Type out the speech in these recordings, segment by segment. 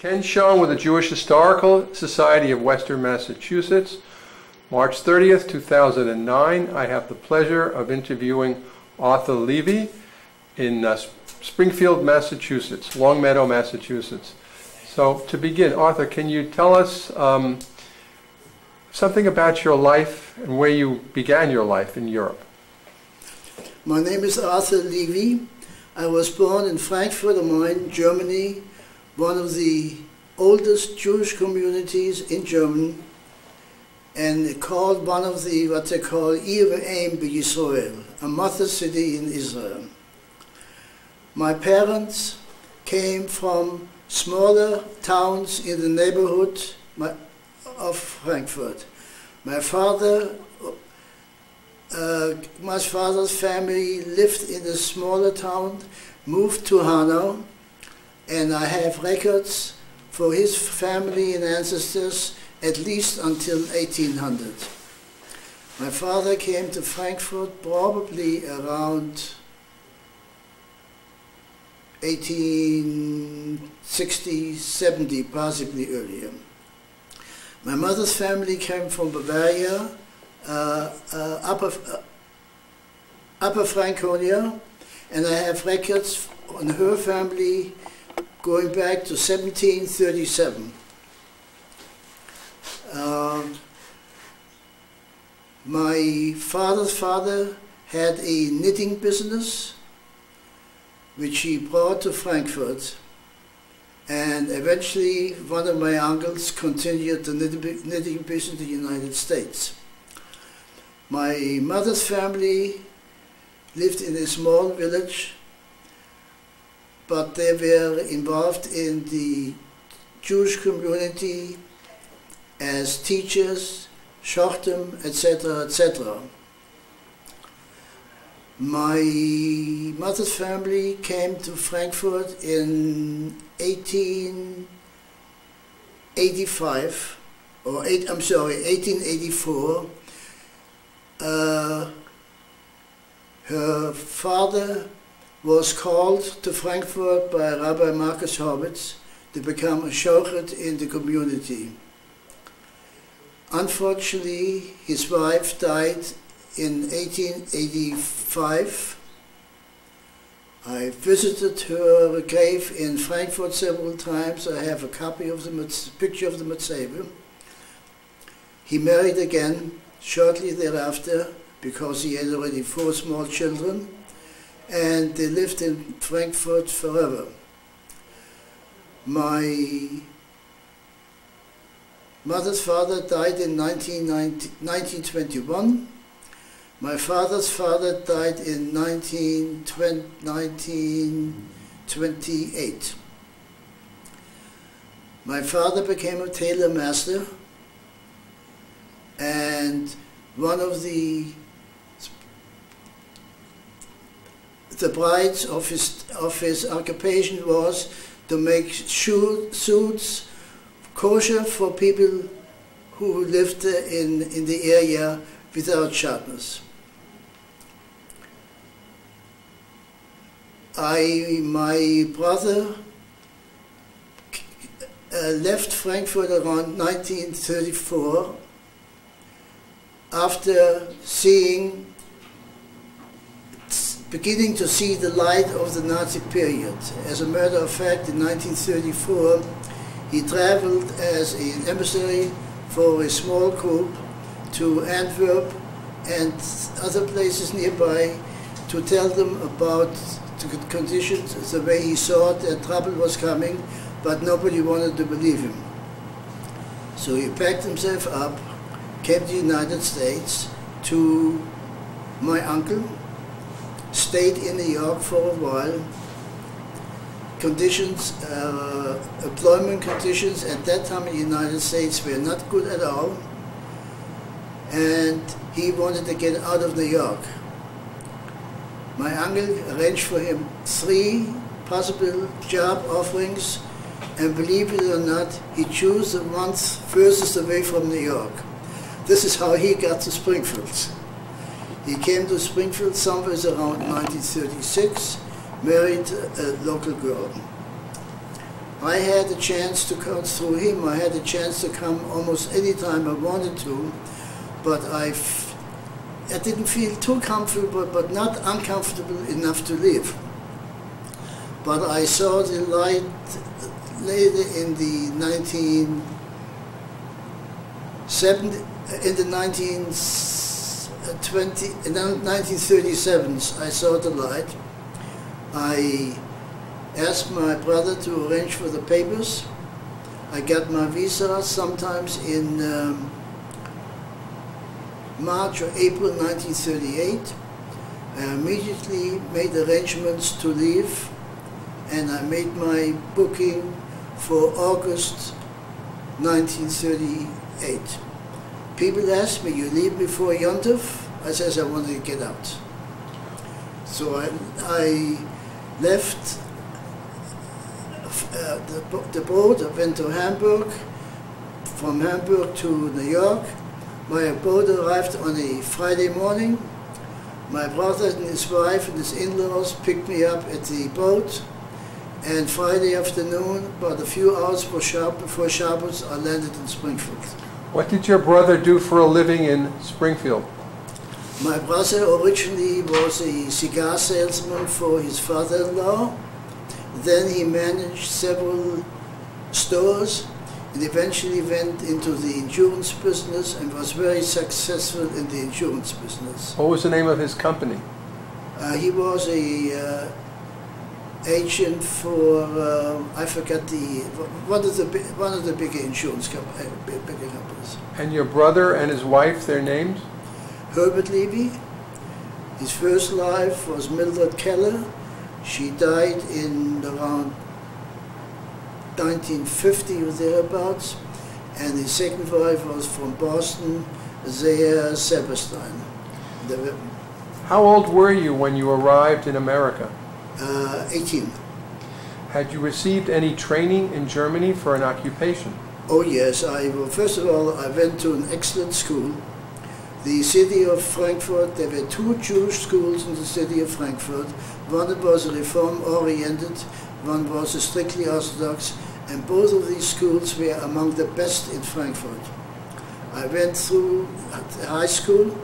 Ken Schoen with the Jewish Historical Society of Western Massachusetts. March 30th, 2009, I have the pleasure of interviewing Arthur Levi in Springfield, Massachusetts, Longmeadow, Massachusetts. So to begin, Arthur, can you tell us something about your life and where you began your life in Europe? My name is Arthur Levi. I was born in Frankfurt am Main, Germany, one of the oldest Jewish communities in Germany, and called one of the, what they call, Ir Ve'em B'Yisrael, a mother city in Israel. My parents came from smaller towns in the neighborhood of Frankfurt. My father's family lived in a smaller town, moved to Hanau, and I have records for his family and ancestors at least until 1800. My father came to Frankfurt probably around 1860, 70, possibly earlier. My mother's family came from Bavaria, Upper Franconia, and I have records on her family going back to 1737. My father's father had a knitting business which he brought to Frankfurt, and eventually one of my uncles continued the knitting business in the United States. My mother's family lived in a small village, but they were involved in the Jewish community as teachers, shochem, etc., etc. My mother's family came to Frankfurt in 1885, or 1884. Her father was called to Frankfurt by Rabbi Marcus Horwitz to become a shochet in the community. Unfortunately, his wife died in 1885. I visited her grave in Frankfurt several times. I have a copy of the picture of the Mitzvah. He married again shortly thereafter because he had already 4 small children, and they lived in Frankfurt forever. My mother's father died in 1921. My father's father died in 1928. My father became a tailor master, and one of the prides of his occupation was to make suits kosher for people who lived in the area without sharpness. My brother left Frankfurt around 1934 after beginning to see the light of the Nazi period. As a matter of fact, in 1934, he traveled as an emissary for a small group to Antwerp and other places nearby to tell them about the conditions, the way he saw that trouble was coming, but nobody wanted to believe him. So he packed himself up, came to the United States to my uncle, stayed in New York for a while. Employment conditions at that time in the United States were not good at all, and he wanted to get out of New York. My uncle arranged for him 3 possible job offerings, and believe it or not, he chose the ones furthest away from New York. This is how he got to Springfield. He came to Springfield somewhere around 1936, married a local girl. I had a chance to come through him. I had a chance to come almost any time I wanted to, but I didn't feel too comfortable, but not uncomfortable enough to leave. But I saw the light later in the 1937s. I saw the light. I asked my brother to arrange for the papers. I got my visa sometimes in March or April 1938. I immediately made arrangements to leave, and I made my booking for August 1938. People asked me, "You leave before Yontif?" I says, "I wanted to get out." So I left the boat. I went to Hamburg, from Hamburg to New York. My boat arrived on a Friday morning. My brother and his wife and his in-laws picked me up at the boat, and Friday afternoon, about a few hours before Shabbos, I landed in Springfield. What did your brother do for a living in Springfield? My brother originally was a cigar salesman for his father-in-law. Then he managed several stores and eventually went into the insurance business and was very successful in the insurance business. What was the name of his company? He was a agent for I forgot one of the bigger insurance companies. And your brother and his wife, their names? Herbert Levi. His first wife was Mildred Keller. She died in around 1950 or thereabouts, and his second wife was from Boston, Zaya Seberstein. How old were you when you arrived in America? 18. Had you received any training in Germany for an occupation? Oh yes, first of all, I went to an excellent school. The city of Frankfurt, there were two Jewish schools in the city of Frankfurt. One was reform-oriented, one was strictly Orthodox, and both of these schools were among the best in Frankfurt. I went through high school,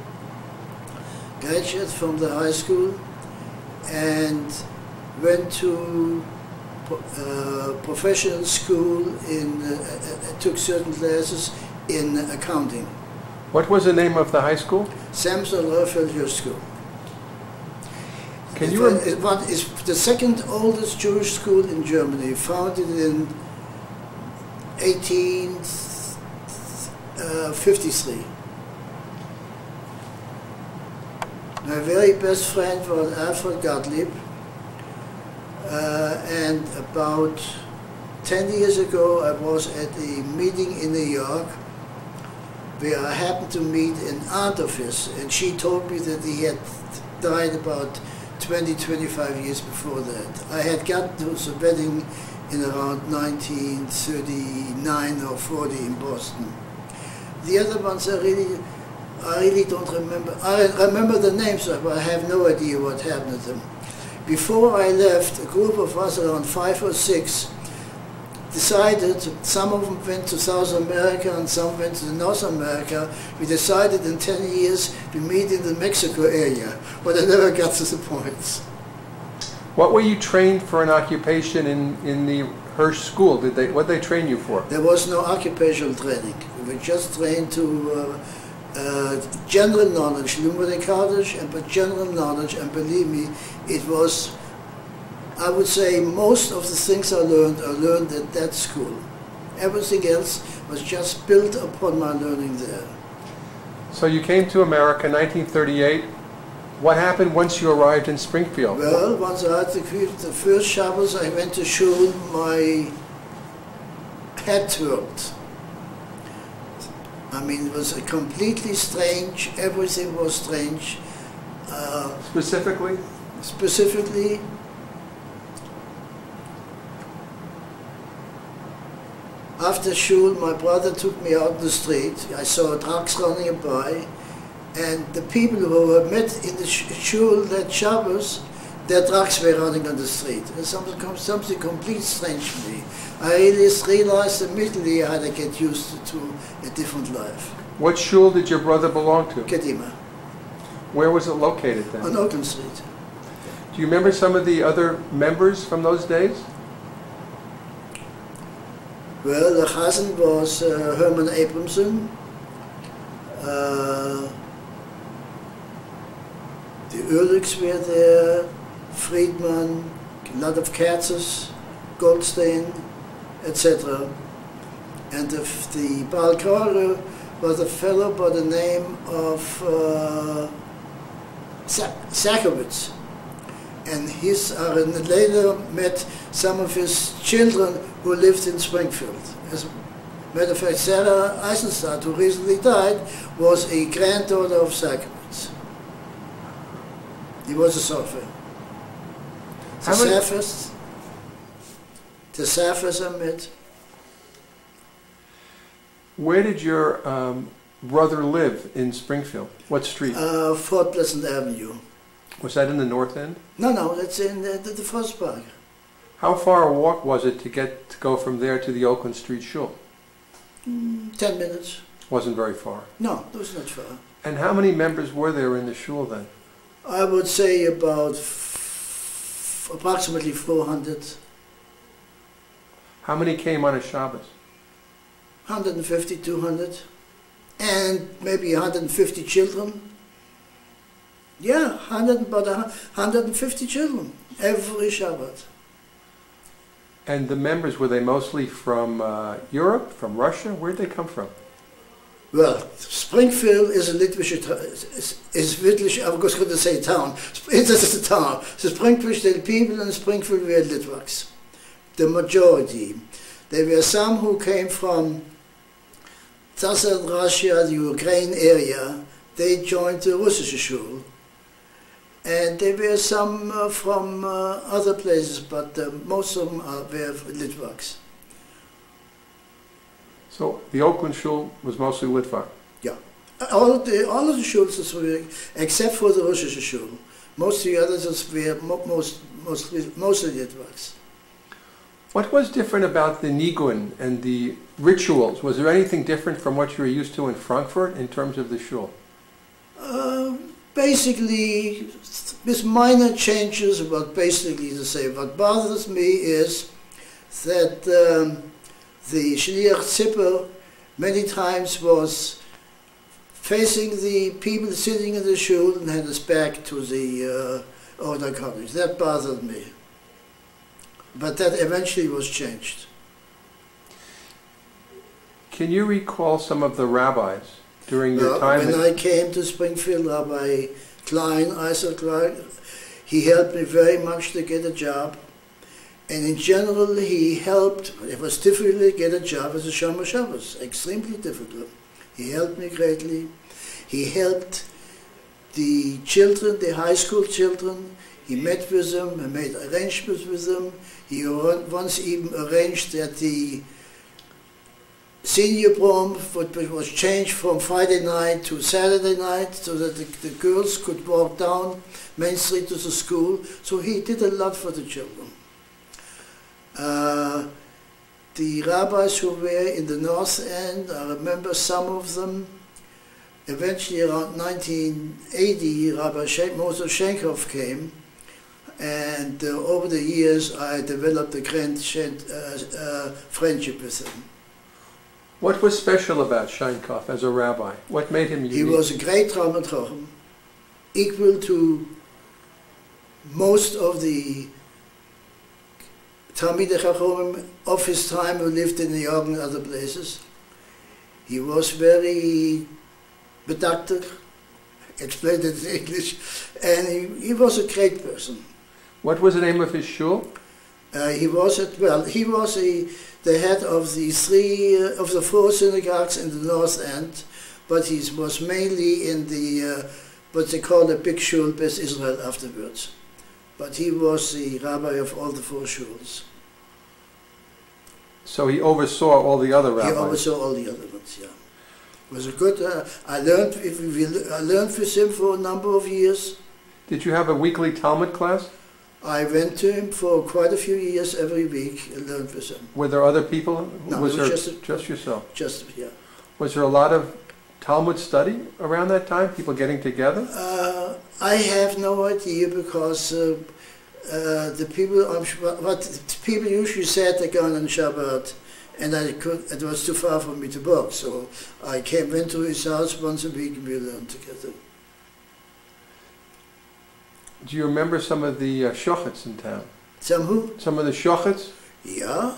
graduated from the high school, and went to professional school, took certain classes in accounting. What was the name of the high school? Samson Raphael School. Can you it's the second oldest Jewish school in Germany, founded in 1853. My very best friend was Alfred Gottlieb, and about 10 years ago I was at a meeting in New York where I happened to meet an aunt of his, and she told me that he had died about 20-25 years before that. I had gotten to his wedding in around 1939 or 40 in Boston. The other ones I really don't remember. I remember the names, but I have no idea what happened to them. Before I left, a group of us, around 5 or 6, decided, some of them went to South America and some went to North America. We decided in 10 years we meet in the Mexico area, but I never got to the point. What were you trained for an occupation in the Hirsch school? What did they train you for? There was no occupational training. We were just trained to general knowledge, but general knowledge, and believe me, it was, I would say, most of the things I learned at that school. Everything else was just built upon my learning there. So you came to America in 1938. What happened once you arrived in Springfield? Well, once I had the first Shabbos, I went to shul, my head hurt. I mean, it was completely strange. Everything was strange. Specifically? Specifically, after shul, my brother took me out in the street. I saw trucks running by, and the people who were met in the shul that Shabbos, Their trucks were running on the street. It's something complete strange to me. I realized immediately I had to get used to a different life. What shul did your brother belong to? Kodimoh. Where was it located then? On Oakland Street. Do you remember some of the other members from those days? Well, the Chazan was Herman Abramson. The Ehrlichs were there, Friedman, a lot of Katzes, Goldstein, etc. And the Baal Korah was a fellow by the name of Sakowitz. And I later met some of his children who lived in Springfield. As a matter of fact, Sarah Eisenstadt, who recently died, was a granddaughter of Sakowitz. He was a software. The Safirs I met. Where did your brother live in Springfield? What street? Fort Pleasant Avenue. Was that in the north end? No, that's in the first park. How far a walk was it to go from there to the Oakland Street Shul? 10 minutes. Wasn't very far. No, it was not far. And how many members were there in the shul then? I would say about approximately 400. How many came on a Shabbos? 150, 200. And maybe 150 children. Yeah, about 150 children every Shabbat. And the members, were they mostly from Europe, from Russia? Where'd they come from? Well, Springfield is a Litwische, is wirklich, I was going to say town. It is a town. The Springfield, the people in Springfield were Litvaks. The majority. There were some who came from Southern Russia, the Ukraine area. They joined the Russische Schule. And there were some from other places, but most of them were Litvaks. So the Oakland Shul was mostly Litvak? Yeah. All of the shuls were, except for the Russische Schule. Most of the others were mostly Litvaks. What was different about the Nigun and the rituals? Was there anything different from what you were used to in Frankfurt in terms of the shul? Basically, with minor changes, but basically the same. What bothers me is that the Shliach Tzipper many times was facing the people sitting in the shul and had his back to the Order College. That bothered me. But that eventually was changed. Can you recall some of the rabbis during your time? When I came to Springfield, Rabbi Klein, Isaac Klein, he helped me very much to get a job. And in general, he helped. It was difficult to get a job as a Shomer Shabbos, extremely difficult. He helped me greatly. He helped the children, the high school children. He met with them, he made arrangements with them. He once even arranged that the senior prom was changed from Friday night to Saturday night so that the girls could walk down Main Street to the school. So he did a lot for the children. The rabbis who were in the North End, I remember some of them. Eventually around 1980, Rabbi Moses Schenkhoff came, and over the years I developed a great friendship with him. What was special about Schenkhoff as a rabbi? What made him unique? He was a great Talmid Chacham, equal to most of the Talmidei Chacham of his time who lived in New York and other places. He was very bedactic, explained it in English, and he was a great person. What was the name of his shul? He was the head of the four synagogues in the North End, but he was mainly in the what they call the big shul Beth Israel afterwards. But he was the rabbi of all the four shuls. So he oversaw all the other rabbis? He oversaw all the other ones, yeah. It was a good, I learned with him for a number of years. Did you have a weekly Talmud class? I went to him for quite a few years every week and learned with him. Were there other people? No, was it there was just yourself? Just, yeah. Was there a lot of Talmud study around that time? People getting together? I have no idea because the people, what people usually said they're going on Shabbat, and it was too far for me to walk, so I went to his house once a week and we learned together. Do you remember some of the shochets in town? Some who? Some of the shochets? Yeah.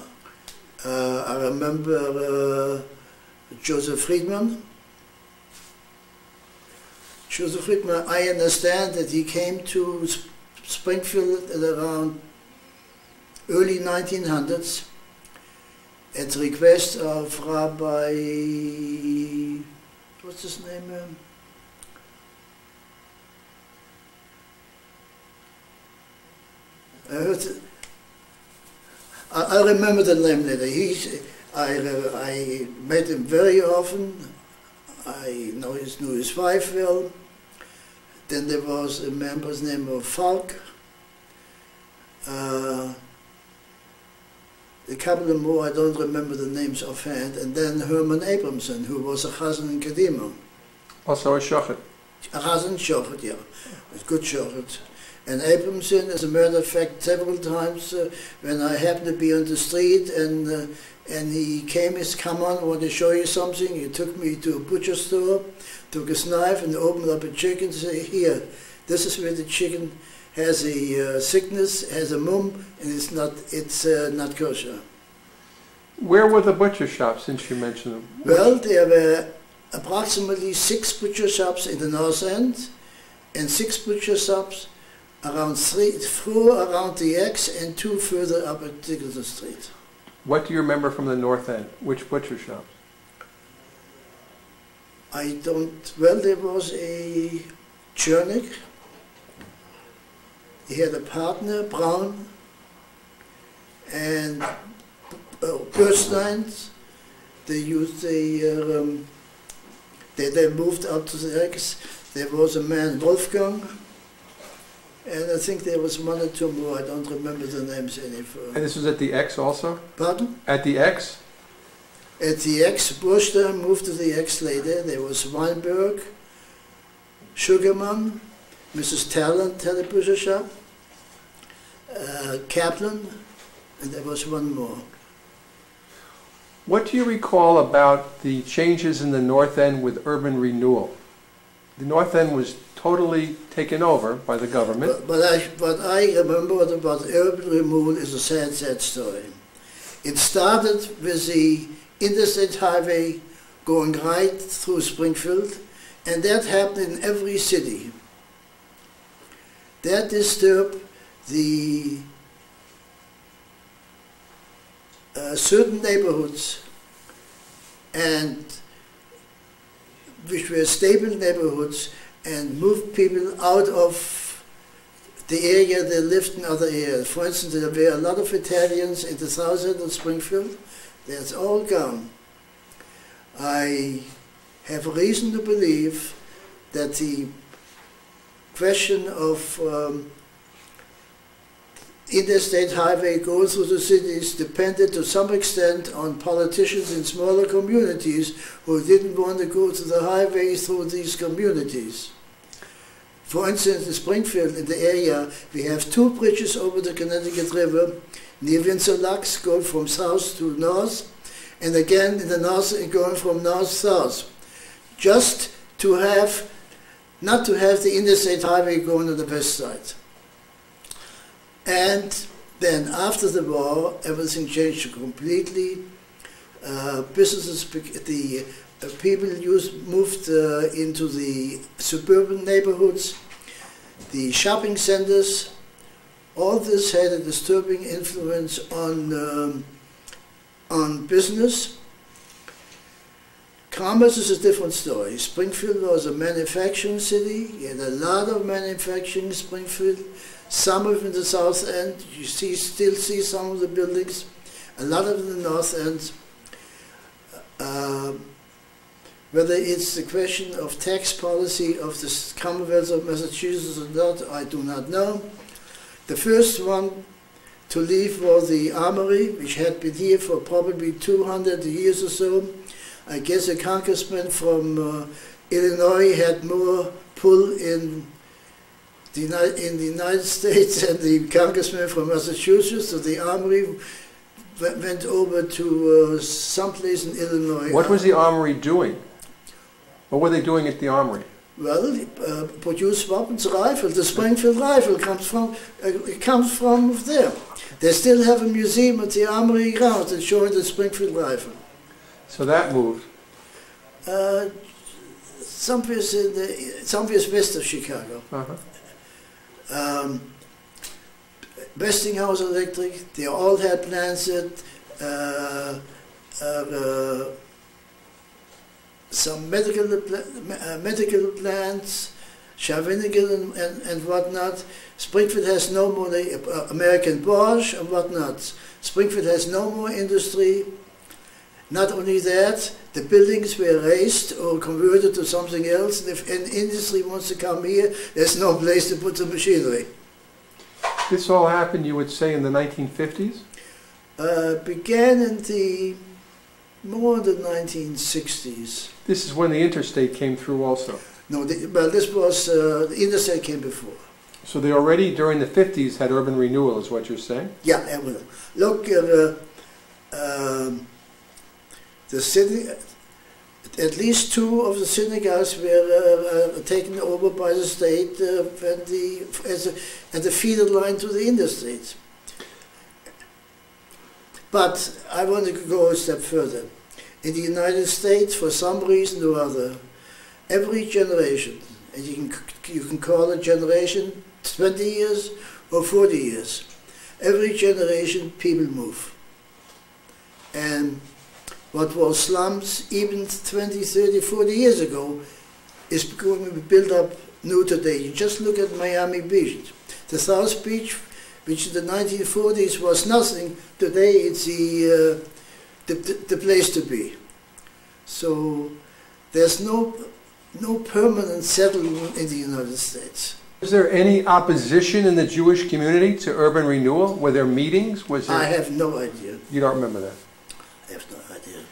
I remember Joseph Friedman. Joseph Friedman, I understand that he came to Springfield at around early 1900s at the request of Rabbi, what's his name? I remember the name later. I met him very often. I knew his wife well. Then there was a member's name of Falk. A couple of more, I don't remember the names offhand. And then Herman Abramson, who was a chazan in Kodimoh. Also a shochet. A chazan shochet, yeah. A good shochet. And Abramson, as a matter of fact, several times when I happened to be on the street and he came, he said, "Come on, I want to show you something." He took me to a butcher store, took his knife and opened up a chicken and said, "Here, this is where the chicken has a sickness, has a mum, and it's not kosher." Where were the butcher shops, since you mentioned them? Well, there were approximately 6 butcher shops in the North End and 6 butcher shops around 4 around the X and 2 further up at Dickinson Street. What do you remember from the North End? Which butcher shops? I don't, well, there was a Chernik. He had a partner, Brown, and Bürstein's. They moved up to the X. There was a man, Wolfgang, and I think there was 1 or 2 more. I don't remember the names any further. And this was at the X also? Pardon? At the X? At the X, Bürstein moved to the X later. There was Weinberg, Sugarman, Mrs. Talent had a butcher shop, Kaplan, and there was 1 more. What do you recall about the changes in the North End with urban renewal? The North End was totally taken over by the government. But I remember about urban renewal is a sad story. It started with the interstate highway going right through Springfield, and that happened in every city. That disturbed the certain neighborhoods, and which were stable neighborhoods, and moved people out of the area they lived in other areas. For instance, there were a lot of Italians in the south end of Springfield. That's all gone. I have reason to believe that the question of interstate highway going through the cities depended to some extent on politicians in smaller communities who didn't want to go to the highway through these communities. For instance, in Springfield, in the area, we have 2 bridges over the Connecticut River near Windsor Locks going from south to north, and again in the north going from north-south, just to have, not to have the interstate highway going on the west side. And then after the war, everything changed completely. Businesses, the people moved into the suburban neighborhoods, the shopping centers. All this had a disturbing influence on business. Commerce is a different story. Springfield was a manufacturing city. You had a lot of manufacturing in Springfield. Some of it in the south end. You still see some of the buildings. A lot of it in the north end. Whether it's the question of tax policy of the Commonwealth of Massachusetts or not, I do not know. The first one to leave was the armory, which had been here for probably 200 years or so. I guess a congressman from Illinois had more pull in the United States than the congressman from Massachusetts, so the armory went over to someplace in Illinois. What was the armory doing? What were they doing at the armory? Well, produce weapons, rifle. The Springfield rifle comes from there. They still have a museum at the armory grounds that's showing the Springfield rifle. So that moved. Someplace west of Chicago. Westinghouse Electric. They all had plants at some medical plants, Shawinigan and whatnot. Springfield has no more, American Bosch and whatnot. Springfield has no more industry. Not only that, the buildings were razed or converted to something else, and if an industry wants to come here, there's no place to put the machinery. This all happened, you would say, in the 1950s? Began in more in the 1960s. This is when the interstate came through also? No, well, this was, the interstate came before. So they already, during the 50s, had urban renewal, is what you're saying? Yeah, I will. Look, the city, at least 2 of the synagogues were taken over by the state as a feeder line to the interstate. But I want to go a step further. In the United States, for some reason or other, every generation, and you can call a generation 20 years or 40 years, every generation people move. And what was slums even 20, 30, 40 years ago is going to be built up new today. You just look at Miami Beach. The South Beach, which in the 1940s was nothing, today it's the place to be. So there's no permanent settlement in the United States. Was there any opposition in the Jewish community to urban renewal? Were there meetings? Was there... I have no idea. You don't remember that? I have no idea.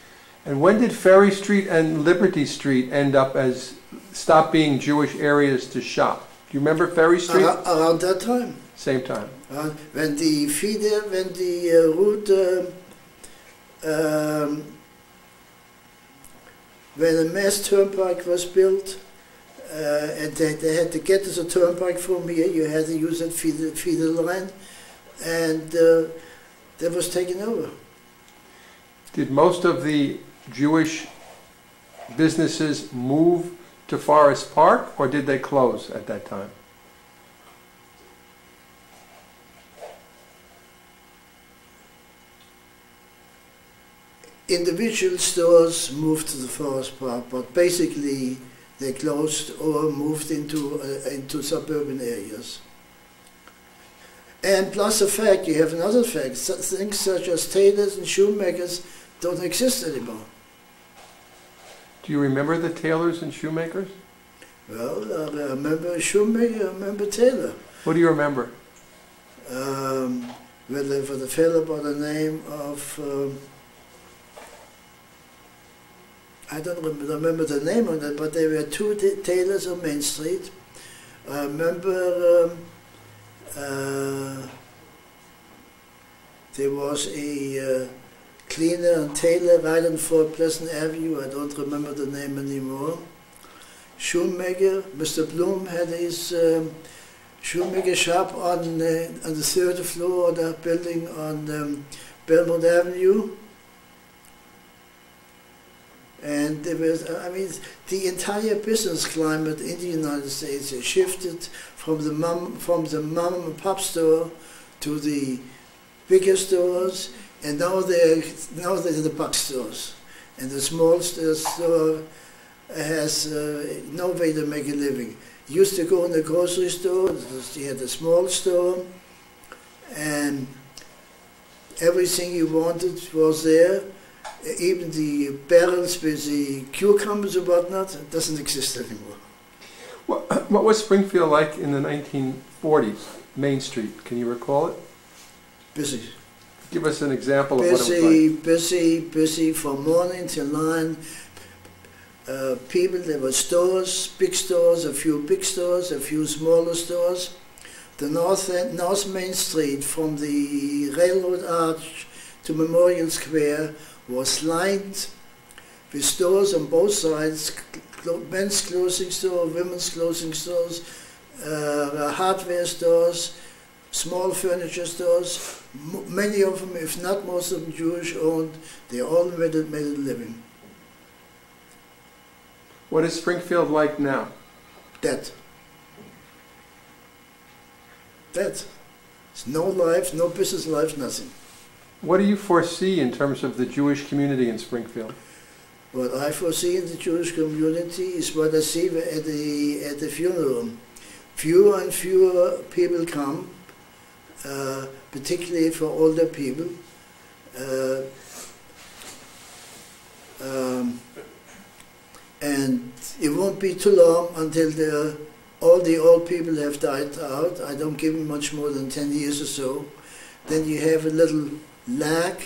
And when did Ferry Street and Liberty Street end up as stop being Jewish areas to shop? Do you remember Ferry Street? Around that time. Same time. When the route, when the Mass Turnpike was built, and they had to get to the turnpike from here, you had to use that feeder line, and that was taken over. Did most of the Jewish businesses move to Forest Park, or did they close at that time? Individual stores moved to the Forest Park, but basically they closed or moved into suburban areas. And plus the fact, you have another fact, things such as tailors and shoemakers don't exist anymore. Do you remember the tailors and shoemakers? Well, I remember shoemaker, I remember tailor. What do you remember? Well, there was a fellow by the name of, I don't remember the name of it, but there were 2 tailors on Main Street. I remember there was a cleaner and tailor right on Fort Pleasant Avenue. I don't remember the name anymore. Shoemaker, Mr. Bloom had his shoemaker shop on the 3rd floor of that building on Belmont Avenue. And there was, I mean, the entire business climate in the United States has shifted from the mom and pop store to the bigger stores, and now they're the box stores. And the small store has no way to make a living. You used to go in the grocery store, you had a small store, and everything you wanted was there. Even the barrels with the cucumbers and whatnot, it doesn't exist anymore. What was Springfield like in the 1940s? Main Street? Can you recall it? Busy. Give us an example of what it was like. Busy from morning till 9. People, there were stores, big stores, a few big stores, a few smaller stores. The North Main Street from the railroad arch to Memorial Square was lined with stores on both sides, men's clothing stores, women's clothing stores, hardware stores, small furniture stores. Many of them, if not most of them, Jewish owned. They all made a living. What is Springfield like now? Dead. It's no life, no business life, nothing. What do you foresee in terms of the Jewish community in Springfield? What I foresee in the Jewish community is what I see at the funeral. Fewer and fewer people come, particularly for older people. And it won't be too long until all the old people have died out. I don't give them much more than 10 years or so. Then you have a little lag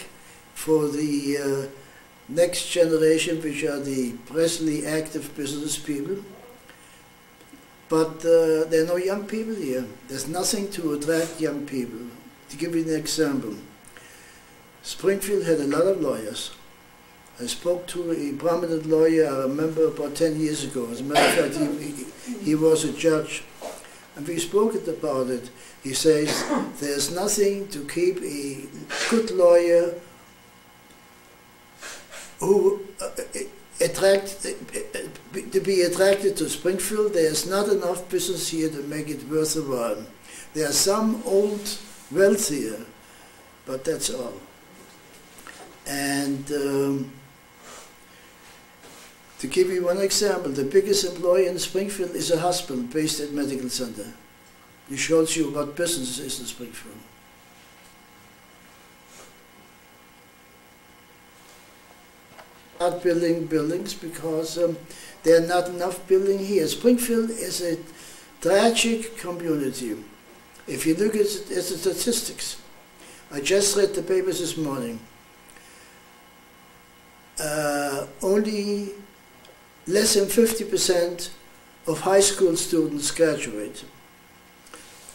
for the next generation, which are the presently active business people. But there are no young people here. There's nothing to attract young people. To give you an example, Springfield had a lot of lawyers. I spoke to a prominent lawyer, I remember, about 10 years ago. As a matter of fact, he was a judge. And we spoke about it. He says, there's nothing to keep a good lawyer who to be attracted to Springfield. There's not enough business here to make it worth a while. There are some old wealth here, but that's all. And to give you one example, the biggest employer in Springfield is a hospital based at Medical Center. It shows you what business is in Springfield. Not building buildings because there are not enough building here. Springfield is a tragic community. If you look at the statistics, I just read the papers this morning. Only less than 50% of high school students graduate.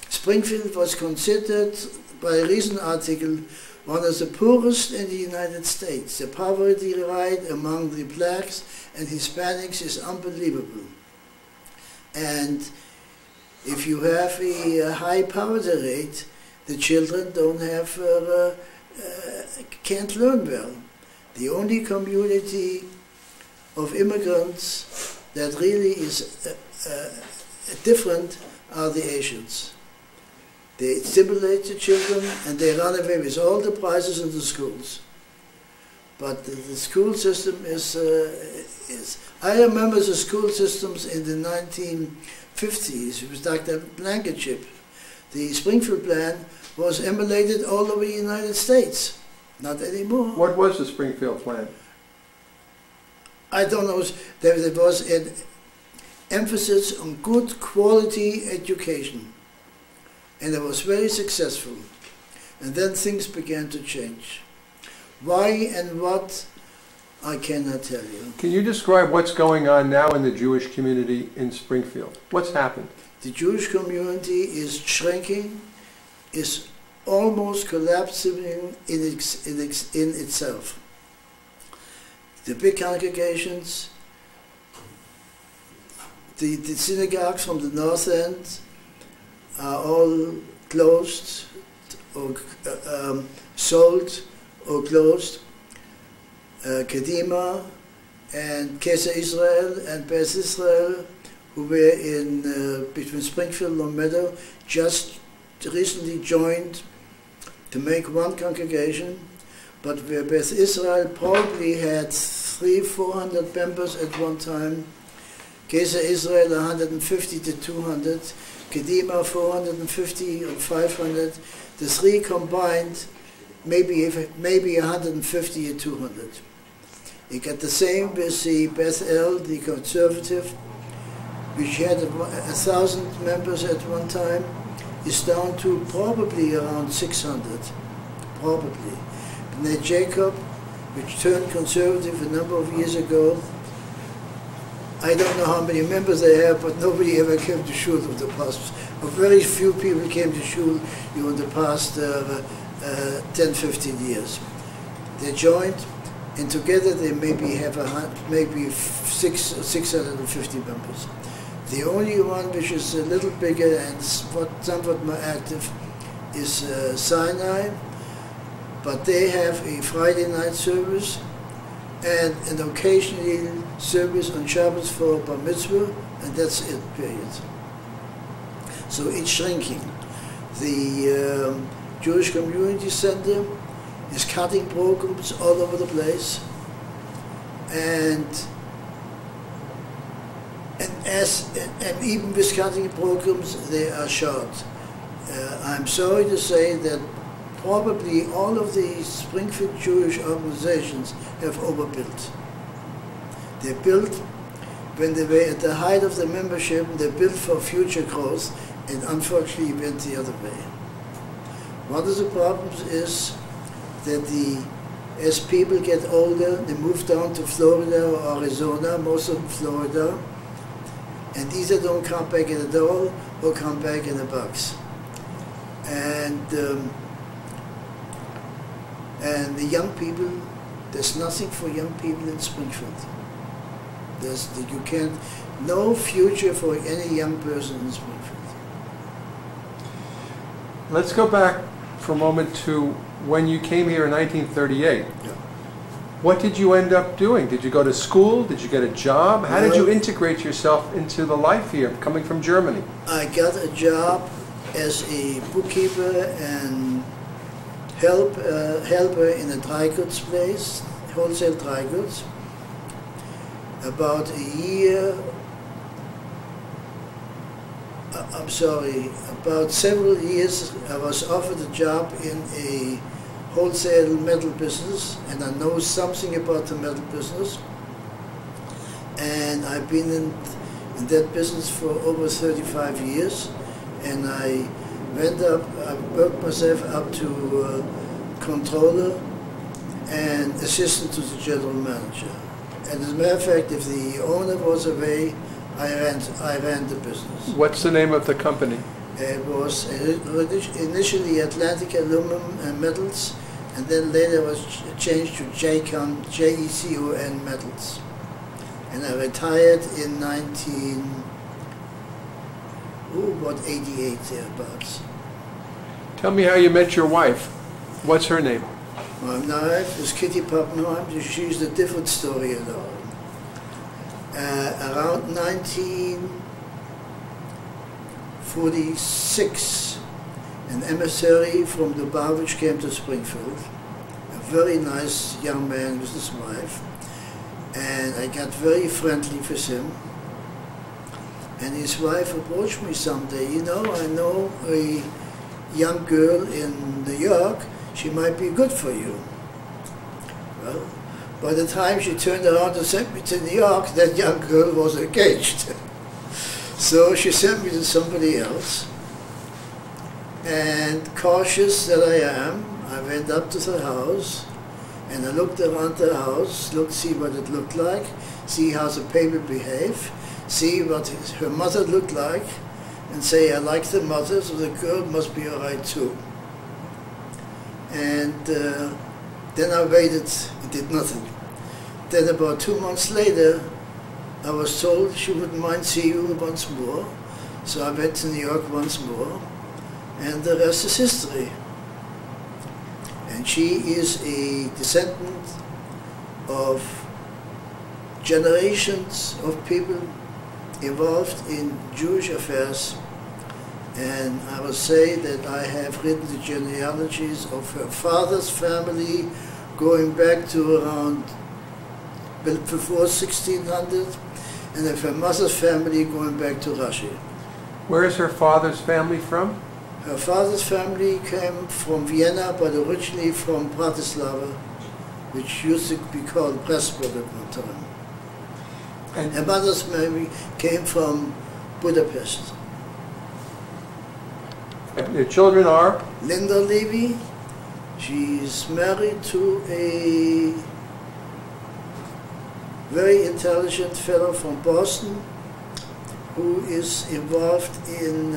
Springfield was considered, by a recent article, one of the poorest in the United States. The poverty rate among the blacks and Hispanics is unbelievable. And if you have a high poverty rate, the children don't have, can't learn well. The only community of immigrants that really is different are the Asians. They stimulate the children and they run away with all the prizes in the schools. But the school system is I remember the school systems in the 1950s with Dr. Blankenship. The Springfield plan was emulated all over the United States. Not anymore. What was the Springfield plan? I don't know. There was an emphasis on good quality education. And it was very successful. And then things began to change. Why and what, I cannot tell you. Can you describe what's going on now in the Jewish community in Springfield? What's happened? The Jewish community is shrinking, is almost collapsing in itself. The big congregations, the synagogues from the north end are all closed or sold or closed. Kodimoh and Keser Israel and Beth Israel, who were in between Springfield and Long Meadow, just recently joined to make one congregation, but where Beth Israel probably had 300-400 members at one time, Keser Israel 150 to 200, Kodimoh 450 or 500, the three combined maybe 150 or 200. You get the same with the Beth El, the conservative, which had 1,000 members at one time, is down to probably around 600, probably. B'nai Jacob, which turned conservative a number of years ago, I don't know how many members they have, but nobody ever came to shul of the past. Very few people came to shul in the past 10, 15 years. They joined, and together they maybe have maybe 650 members. The only one which is a little bigger and somewhat more active is Sinai, but they have a Friday night service and an occasional service on Shabbos for Bar Mitzvah, and that's it, period. So it's shrinking. The Jewish Community Center is cutting programs all over the place, and even with cutting programs, they are short. I'm sorry to say that probably all of the Springfield Jewish organizations have overbuilt. They built, when they were at the height of the membership, they built for future growth, and unfortunately went the other way. One of the problems is that as people get older, they move down to Florida or Arizona, most of them Florida, and either don't come back at all or come back in a box. And the young people, there's nothing for young people in Springfield. No future for any young person in Springfield. Let's go back for a moment to when you came here in 1938. Yeah. What did you end up doing? Did you go to school? Did you get a job? How did you integrate yourself into the life here, coming from Germany? I got a job as a bookkeeper and helper in a dry goods place, wholesale dry goods. About about several years I was offered a job in a wholesale metal business, and I know something about the metal business. And I've been in that business for over 35 years, and I worked myself up to controller and assistant to the general manager. And as a matter of fact, if the owner was away, I ran the business. What's the name of the company? It was initially Atlantic Aluminum and Metals, and then later was changed to JECON Metals. And I retired in 88 thereabouts. Tell me how you met your wife. What's her name? My wife is Kitty Pappenheim. She's a different story at all. Around 1946, an emissary from the Lubavitch came to Springfield. A very nice young man with his wife. And I got very friendly with him. And his wife approached me someday. You know, I know a young girl in New York. She might be good for you. Well, by the time she turned around and sent me to New York, that young girl was engaged. So she sent me to somebody else. And cautious that I am, I went up to the house, and I looked around the house, see what it looked like, see how the baby behaved, see what her mother looked like, and say, I like the mother, so the girl must be all right too. And then I waited and did nothing. Then about 2 months later, I was told she wouldn't mind seeing you once more. So I went to New York once more, and the rest is history. And she is a descendant of generations of people involved in Jewish affairs. And I will say that I have written the genealogies of her father's family going back to around before 1600, and of her mother's family going back to Russia. Where is her father's family from? Her father's family came from Vienna, but originally from Bratislava, which used to be called Pressburg at one time. And her mother's family came from Budapest. Their children are? Linda Levi. She's married to a very intelligent fellow from Boston who is involved in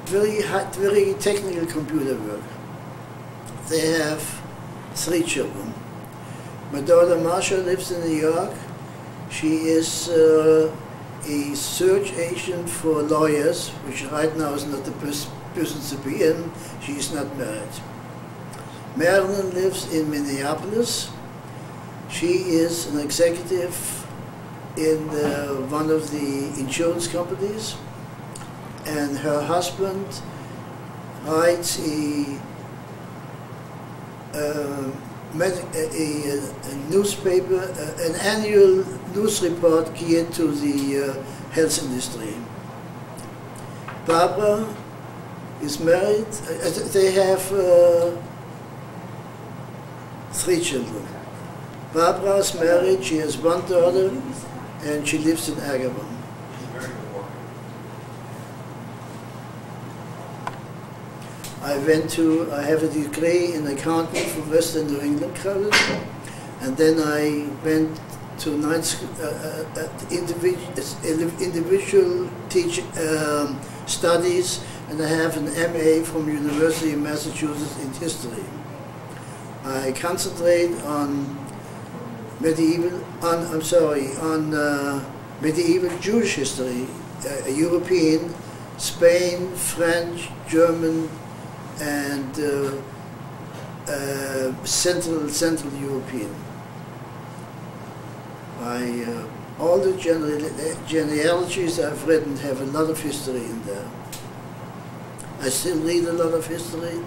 very technical computer work. They have 3 children. My daughter Marsha lives in New York. She is a search agent for lawyers, which right now is not the best business to be in. She is not married. Marilyn lives in Minneapolis. She is an executive in one of the insurance companies, and her husband writes a newspaper, an annual news report geared to the health industry. Barbara is married. They have 3 children. Barbara is married. She has 1 daughter, and she lives in Agawam. I have a degree in accounting from Western New England College, and then I went to individual teaching studies, and I have an MA from University of Massachusetts in history. I concentrate on medieval Jewish history, European, Spain, French, German, and Central European. All the genealogies I've written have a lot of history in there. I still read a lot of history,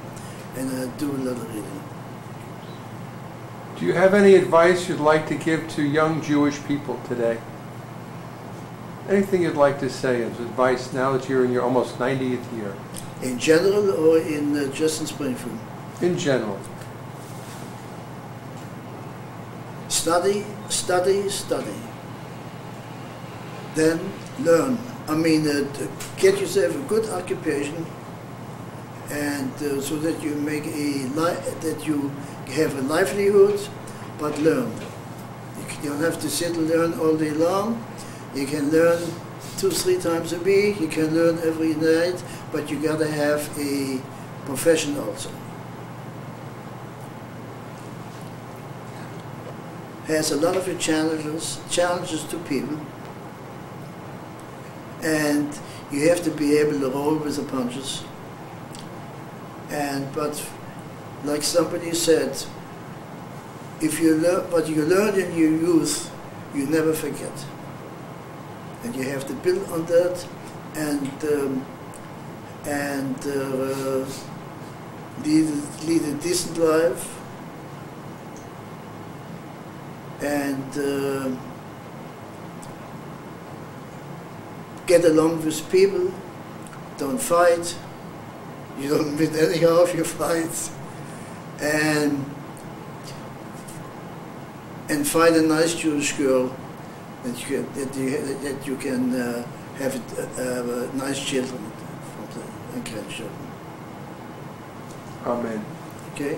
and I do a lot of reading. Do you have any advice you'd like to give to young Jewish people today? Anything you'd like to say as advice now that you're in your almost 90th year? In general, or in just in Springfield? In general. Study, study, study. Then learn. Get yourself a good occupation, and so that you make you have a livelihood, but learn. You don't have to sit and learn all day long. You can learn 2-3 times a week. You can learn every night, but you gotta have a profession also. Has a lot of challenges to people, and you have to be able to roll with the punches. But like somebody said, if you learn what you learn in your youth, you never forget. And you have to build on that, and lead a decent life, and get along with people. Don't fight. You don't win any of your fights, and find a nice Jewish girl that you can have nice children and grandchildren. Amen. Okay.